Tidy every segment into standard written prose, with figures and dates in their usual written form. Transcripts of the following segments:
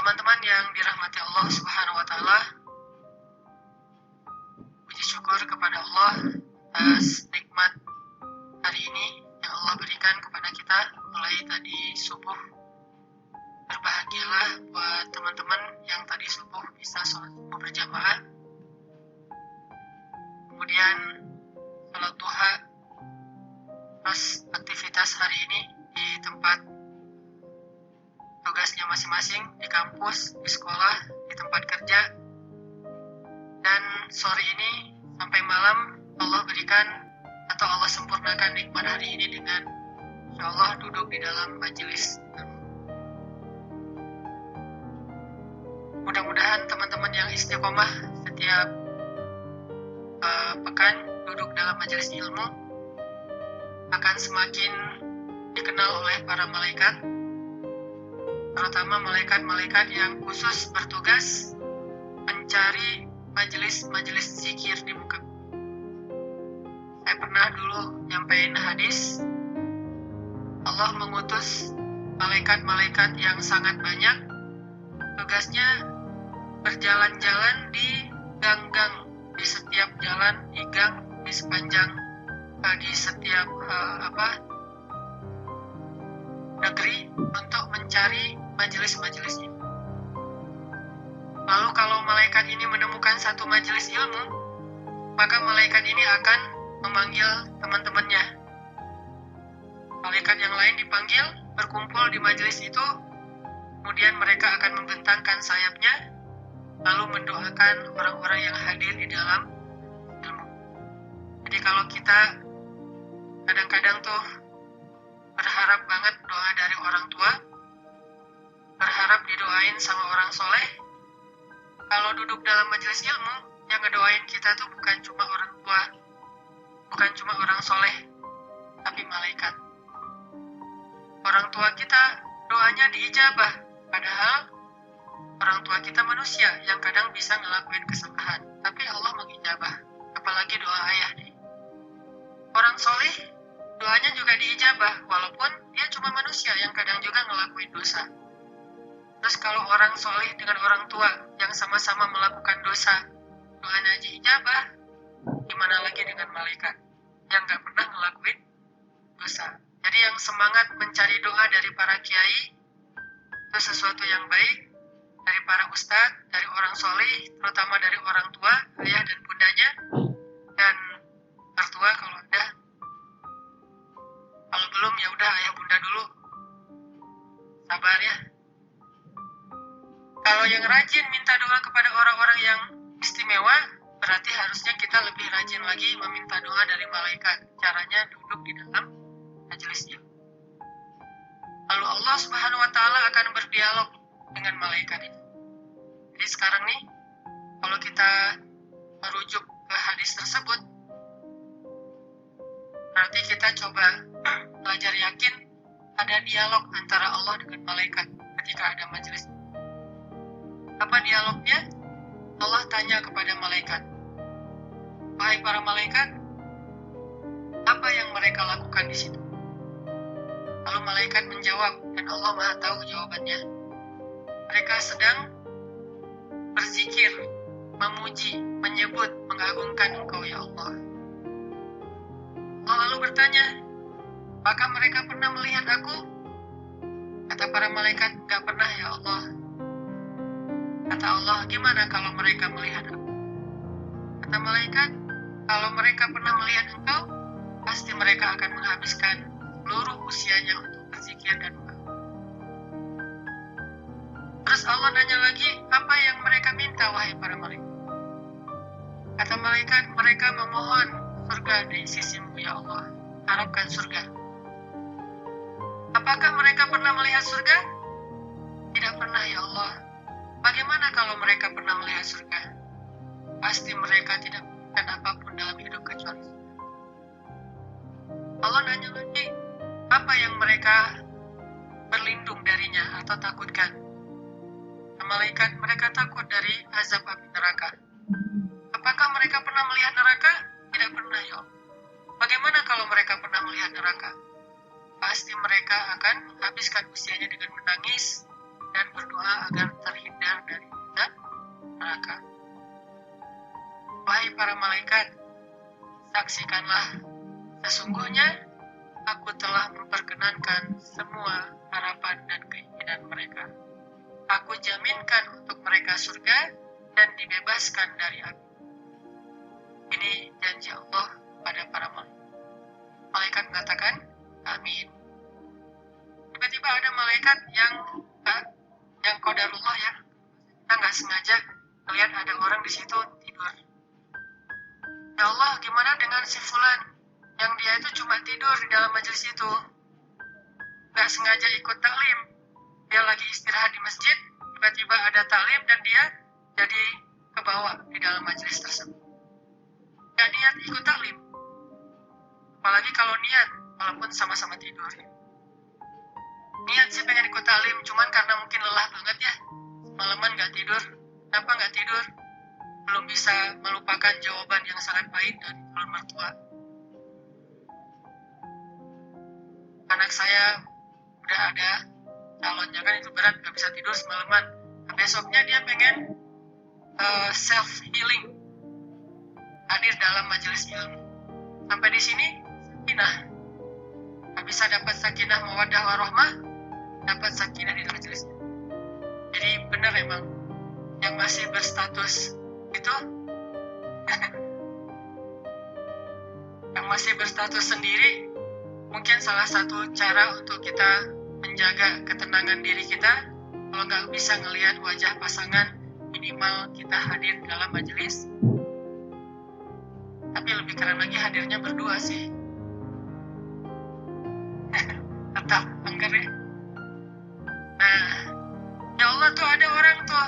Teman-teman yang dirahmati Allah Subhanahu wa taala, puji syukur kepada Allah atas nikmat hari ini yang Allah berikan kepada kita mulai tadi subuh. Berbahagialah buat teman-teman yang tadi subuh bisa sholat subuh berjamaah. Kemudian sholat duha, terus aktivitas hari ini di tempat tugasnya masing-masing, di kampus, di sekolah, di tempat kerja. Dan sore ini sampai malam Allah berikan atau Allah sempurnakan nikmat hari ini dengan insya Allah duduk di dalam majelis. Mudah-mudahan teman-teman yang istiqomah setiap pekan duduk dalam majelis ilmu akan semakin dikenal oleh para malaikat, terutama malaikat-malaikat yang khusus bertugas mencari majelis-majelis zikir di muka. Saya pernah dulu nyampein hadis, Allah mengutus malaikat-malaikat yang sangat banyak, tugasnya berjalan-jalan di gang-gang, di setiap jalan, di gang, di sepanjang, di setiap negeri untuk mencari majelis-majelis ini. Lalu kalau malaikat ini menemukan satu majelis ilmu, maka malaikat ini akan memanggil teman-temannya. Malaikat yang lain dipanggil, berkumpul di majelis itu, kemudian mereka akan membentangkan sayapnya, lalu mendoakan orang-orang yang hadir di dalam ilmu. Jadi kalau kita kadang-kadang tuh berharap banget doa dari orang tua, berharap didoain sama orang soleh. Kalau duduk dalam majelis ilmu, yang ngedoain kita tuh bukan cuma orang tua, bukan cuma orang soleh, tapi malaikat. Orang tua kita doanya diijabah, padahal orang tua kita manusia yang kadang bisa ngelakuin kesalahan, tapi Allah mengijabah, apalagi doa ayah nih. Orang soleh doanya juga diijabah, walaupun dia cuma manusia yang kadang juga ngelakuin dosa. Terus kalau orang soleh dengan orang tua yang sama-sama melakukan dosa, doanya aja ijabah, gimana lagi dengan malaikat yang gak pernah ngelakuin dosa. Jadi yang semangat mencari doa dari para kiai itu sesuatu yang baik, dari para ustadz, dari orang soleh, terutama dari orang tua, ayah dan bundanya, dan mertua kalau ada. Kalau belum ya udah ayah bunda dulu, sabar ya. Kalau yang rajin minta doa kepada orang-orang yang istimewa, berarti harusnya kita lebih rajin lagi meminta doa dari malaikat. Caranya duduk di dalam majelisnya. Lalu Allah Subhanahu wa taala akan berdialog dengan malaikat itu. Jadi sekarang nih, kalau kita merujuk ke hadis tersebut, berarti kita coba belajar yakin ada dialog antara Allah dengan malaikat ketika ada majelis. Apa dialognya? Allah tanya kepada malaikat, "Wahai para malaikat, apa yang mereka lakukan di situ?" Lalu malaikat menjawab, dan Allah Maha tahu jawabannya. Mereka sedang berzikir, memuji, menyebut, mengagungkan Engkau ya Allah. Allah lalu bertanya, apakah mereka pernah melihat aku? Kata para malaikat, gak pernah ya Allah. Kata Allah, gimana kalau mereka melihat aku? Kata malaikat, kalau mereka pernah melihat engkau, pasti mereka akan menghabiskan seluruh usianya untuk berzikir dan mengagung. Terus Allah nanya lagi, apa yang mereka minta wahai para malaikat? Kata malaikat, mereka memohon surga di sisimu ya Allah, harapkan surga. Apakah mereka pernah melihat surga? Tidak pernah ya Allah. Bagaimana kalau mereka pernah melihat surga? Pasti mereka tidak menginginkan apapun dalam hidup kecuali surga. Allah nanya lagi, apa yang mereka berlindung darinya atau takutkan? Malaikat, mereka takut dari azab api neraka. Apakah mereka pernah melihat neraka? Tidak pernah ya Allah. Bagaimana kalau mereka pernah melihat neraka? Pasti mereka akan menghabiskan usianya dengan menangis, dan berdoa agar terhindar dari neraka. Wahai para malaikat, saksikanlah, sesungguhnya aku telah memperkenankan semua harapan dan keinginan mereka. Aku jaminkan untuk mereka surga dan dibebaskan dari api. Ini janji Allah pada para malaikat. Malaikat mengatakan, amin. Tiba-tiba ada malaikat yang qadarullah ya. Kita nggak sengaja melihat ada orang di situ tidur. Ya Allah, gimana dengan si fulan yang dia itu cuma tidur di dalam majelis itu, nggak sengaja ikut taklim, dia lagi istirahat di masjid, tiba-tiba ada taklim dan dia jadi kebawa di dalam majelis tersebut. Nggak niat ikut taklim, apalagi kalau niat, walaupun sama-sama tidur. Niat sih pengen ikut taklim, cuman karena mungkin lelah banget ya, semalaman nggak tidur. Kenapa nggak tidur? Belum bisa melupakan jawaban yang sangat pahit dari calon mertua. Anak saya udah ada calonnya, kan itu berat, nggak bisa tidur semalaman. Nah, besoknya dia pengen self-healing, hadir dalam majelis ilmu. Sampai di sini, sakinah. Nggak bisa dapat sakinah mawaddah warahmah, dapat sakinah di majelis. Jadi benar emang, yang masih berstatus itu yang masih berstatus sendiri, mungkin salah satu cara untuk kita menjaga ketenangan diri kita. Kalau nggak bisa ngelihat wajah pasangan, minimal kita hadir dalam majelis. Tapi lebih keren lagi hadirnya berdua sih. Tetap angker ya. Nah, ya Allah tuh ada orang tuh,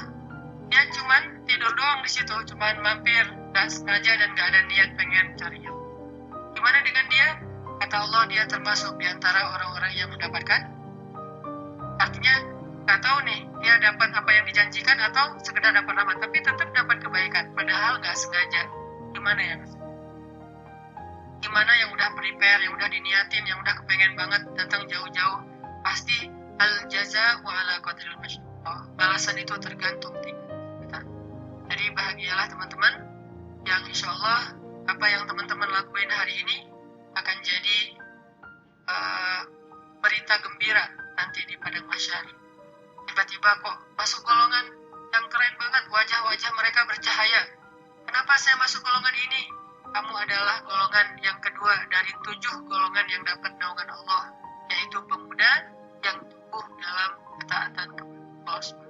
dia cuman tidur doang di situ, cuman mampir, nggak sengaja dan nggak ada niat pengen cari ilmu. Gimana dengan dia? Kata Allah, dia termasuk di antara orang-orang yang mendapatkan. Artinya nggak tahu nih dia dapat apa yang dijanjikan atau sekedar dapat rahmat, tapi tetap dapat kebaikan, padahal nggak sengaja. Gimana ya mas? Gimana yang udah prepare, yang udah diniatin, yang udah kepengen banget datang jauh-jauh, pasti al jaza wa ala qadril masyaqqah. Balasan itu tergantung tingkat kita. Jadi bahagialah teman-teman, yang insya Allah apa yang teman-teman lakuin hari ini akan jadi berita gembira nanti di padang mahsyar. Tiba-tiba kok masuk golongan yang keren banget, wajah-wajah mereka bercahaya. Kenapa saya masuk golongan ini? Kamu adalah golongan yang kedua dari 7 golongan yang dapat naungan Allah, yaitu pemuda yang tumbuh dalam ketaatan kepada Allah.